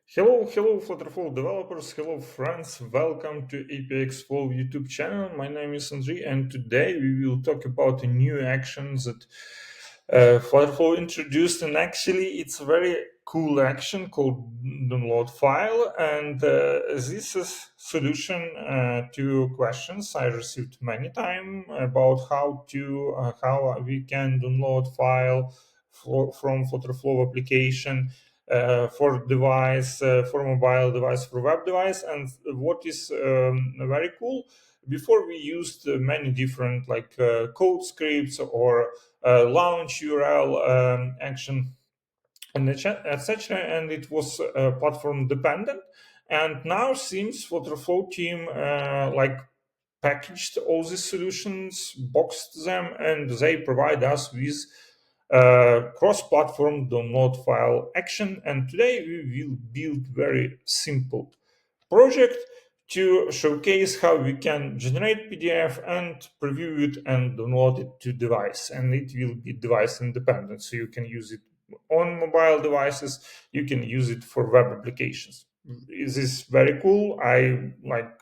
Hello, FlutterFlow developers, hello friends, welcome to APXFlow YouTube channel. My name is Andrei, and today we will talk about a new action that FlutterFlow introduced, and actually it's a very cool action called download file, and this is solution to questions I received many times about how we can download file from FlutterFlow application for device, for mobile device, for web device. And what is very cool, before we used many different code scripts or launch URL action and etc. And it was platform dependent. And now seems FlutterFlow team packaged all these solutions, boxed them, and they provide us with cross-platform download file action. And today we will build very simple project to showcase how we can generate PDF and preview it and download it to device. And it will be device independent, so you can use it on mobile devices, you can use it for web applications. This is very cool. I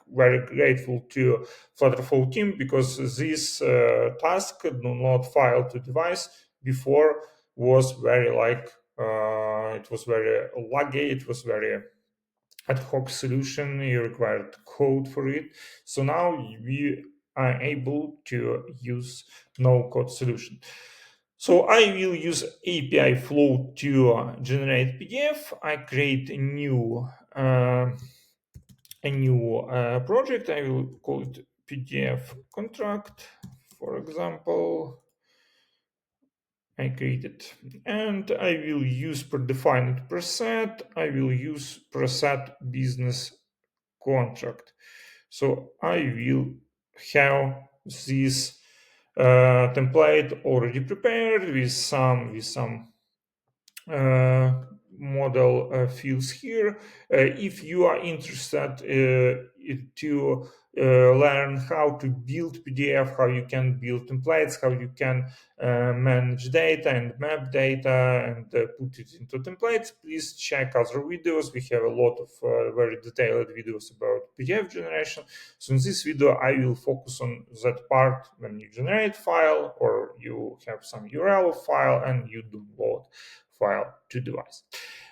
very grateful to FlutterFlow team because this task, download file to device, before was very it was very laggy, it was very ad hoc solution, you required code for it. So now we are able to use no code solution. So I will use API flow to generate PDF. I create a new project. I will call it PDF contract, for example. I created, and I will use predefined preset. I will use preset business contract. So I will have this template already prepared with some model fields here. If you are interested to learn how to build PDF, how you can build templates, how you can manage data and map data and put it into templates, please check other videos. We have a lot of very detailed videos about PDF generation. So in this video, I will focus on that part when you generate file or you have some URL file and you download file to device.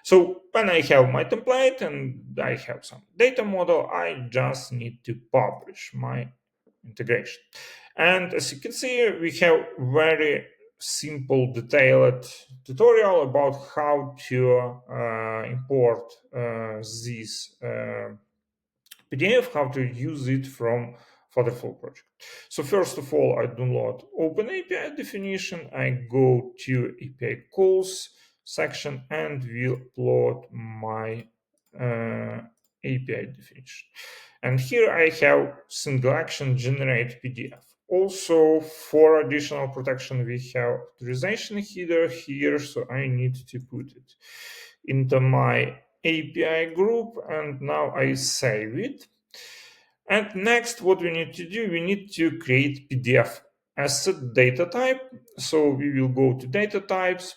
So when I have my template and I have some data model, I just need to publish my integration. And as you can see, we have very simple, detailed tutorial about how to import this PDF, how to use it from FlutterFlow project. So first of all, I download Open API definition. I go to API calls section and will upload my API definition. And here I have single action generate PDF. Also, for additional protection, we have authorization header here, so I need to put it into my API group, and now I save it. And next, what we need to do, we need to create PDF asset data type. So we will go to data types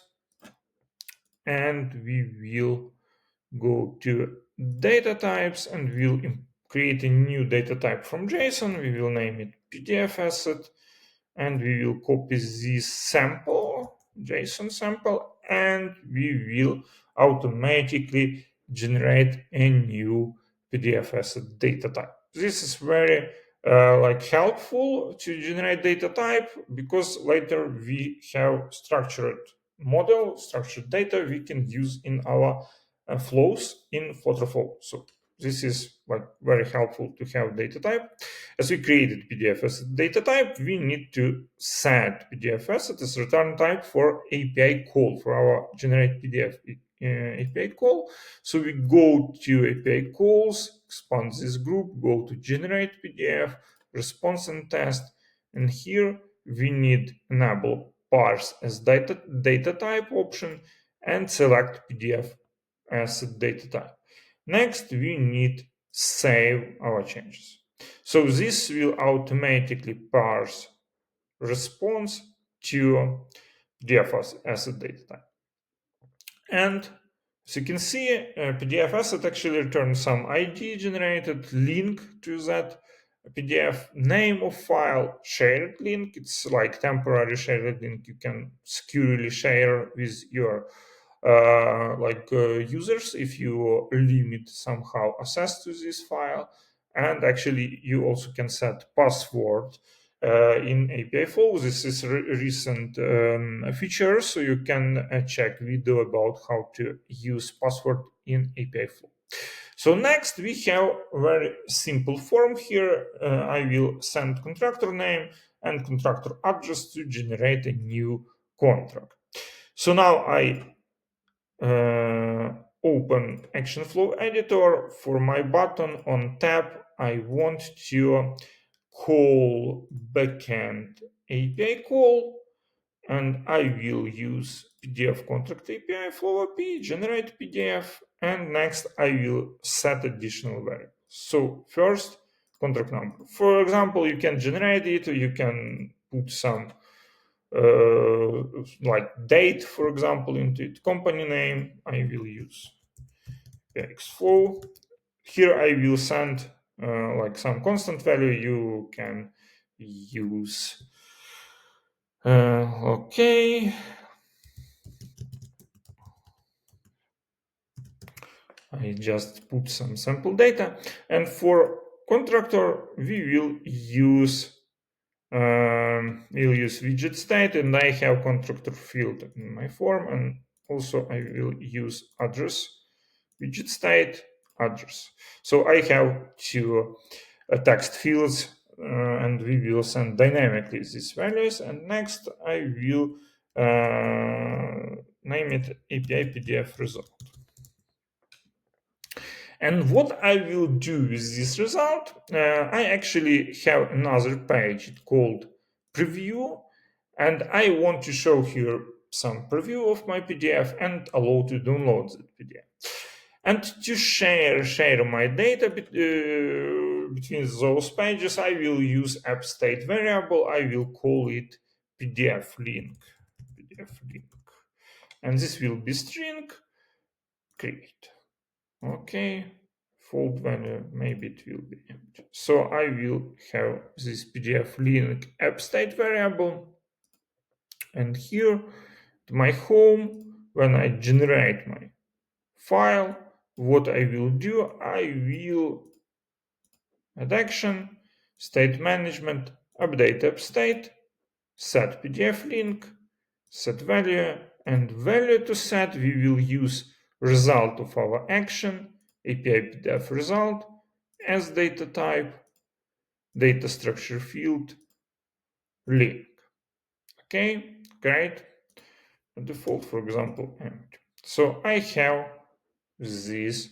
and we will go to data types and we'll create a new data type from JSON. We will name it PDF asset and we will copy this sample, JSON sample, and we will automatically generate a new PDF asset data type. This is very helpful to generate data type because later we have structured model, structured data we can use in our flows in FlutterFlow. So this is very helpful to have data type. As we created PDF asset data type, we need to set PDF asset as return type for API call, for our generate PDF API call. So we go to API calls, expand this group, go to generate PDF, response and test, and here we need enable parse as data type option and select PDF asset data type. Next, we need save our changes. So this will automatically parse response to PDF asset data type. And So you can see PDF asset actually returns some ID generated link to that PDF, name of file, shared link. It's like temporary shared link you can securely share with your users if you limit somehow access to this file. And actually you also can set password in API flow. This is recent feature, so you can check video about how to use password in API flow. So next we have a very simple form here. I will send contractor name and contractor address to generate a new contract. So now I open action flow editor. For my button on tab, I want to call backend API call, and I will use PDF contract API flow API, generate PDF, and next I will set additional variables. So first, contract number. For example, you can generate it, or you can put some like date, for example, into it. Company name, I will use xflow. Here I will send like some constant value. You can use okay. I just put some sample data, and for contractor we will use we'll use widget state, and I have contractor field in my form, and also I will use address widget state address. So I have two text fields, and we will send dynamically these values. And next I will name it API PDF result. And what I will do with this result, I actually have another page called preview, and I want to show here some preview of my PDF and allow to download that PDF. And to share my data between those pages, I will use app state variable. I will call it PDF link. And this will be string create. Okay, fold value, maybe it will be empty. So I will have this PDF link app state variable. And here to my home, when I generate my file, what I will do, I will add action, state management, update app state, set PDF link, set value, and value to set, we will use result of our action, API PDF result, as data type, data structure field, link. Okay, great. Default, for example, empty. So I have this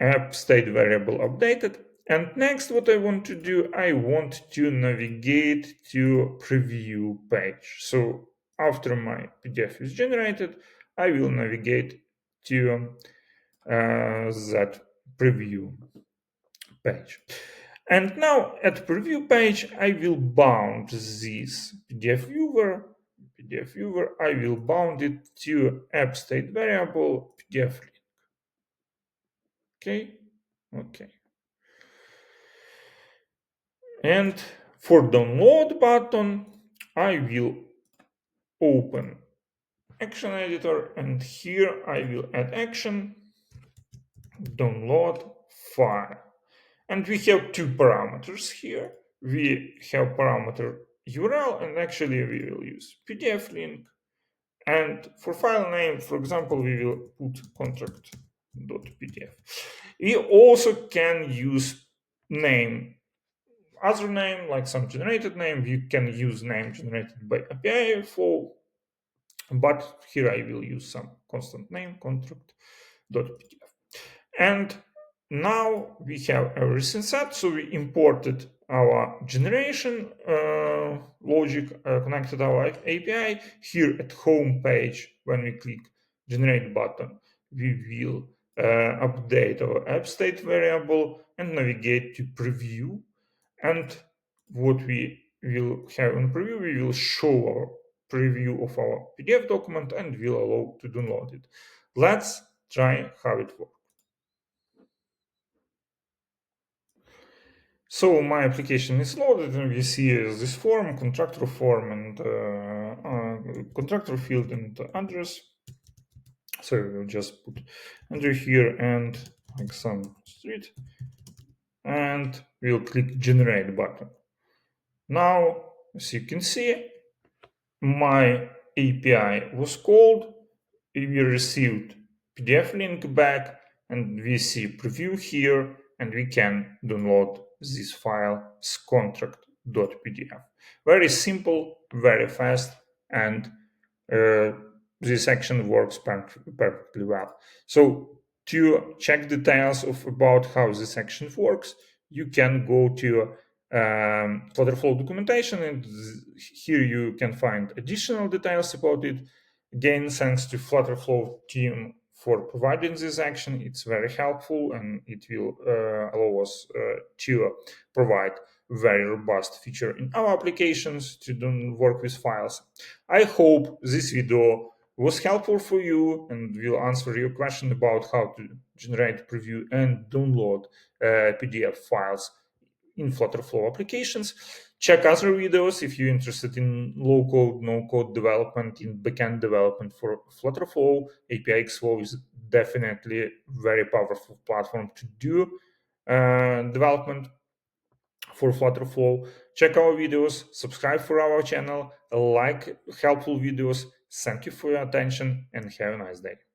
app state variable updated. And next, what I want to do, I want to navigate to preview page. So after my PDF is generated, I will navigate to that preview page. And now at preview page, I will bound this PDF viewer. I will bound it to app state variable PDF link. Okay. And for download button, I will open action editor, and here I will add action, download file. And we have two parameters here. We have parameter URL, and actually we will use PDF link. And for file name, for example, we will put contract.pdf. We also can use name, other name, like some generated name. You can use name generated by API flow, but here I will use some constant name, contract.pdf. And now we have everything set. So we imported our generation logic, connected our API. Here at home page, when we click generate button, we will update our app state variable and navigate to preview. And what we will have in preview, we will show our preview of our PDF document and will allow to download it. Let's try how it works. So my application is loaded, and we see this form, contractor form, and contractor field and address. So we'll just put under here and like some street, and we'll click generate button. Now, as you can see, my API was called, we received PDF link back, and we see preview here, and we can download this file as contract.pdf. Very simple, very fast, and uh, this action works perfectly well. So to check details of about how this action works, you can go to FlutterFlow documentation, and here you can find additional details about it. Again, thanks to FlutterFlow team for providing this action. It's very helpful, and it will allow us to provide very robust feature in our applications to work with files. I hope this video was helpful for you and will answer your question about how to generate, preview, and download PDF files in FlutterFlow applications. Check other videos if you're interested in low-code, no-code development, in backend development for FlutterFlow. API Flow is definitely a very powerful platform to do development for FlutterFlow. Check our videos, subscribe for our channel, like helpful videos. Thank you for your attention and have a nice day.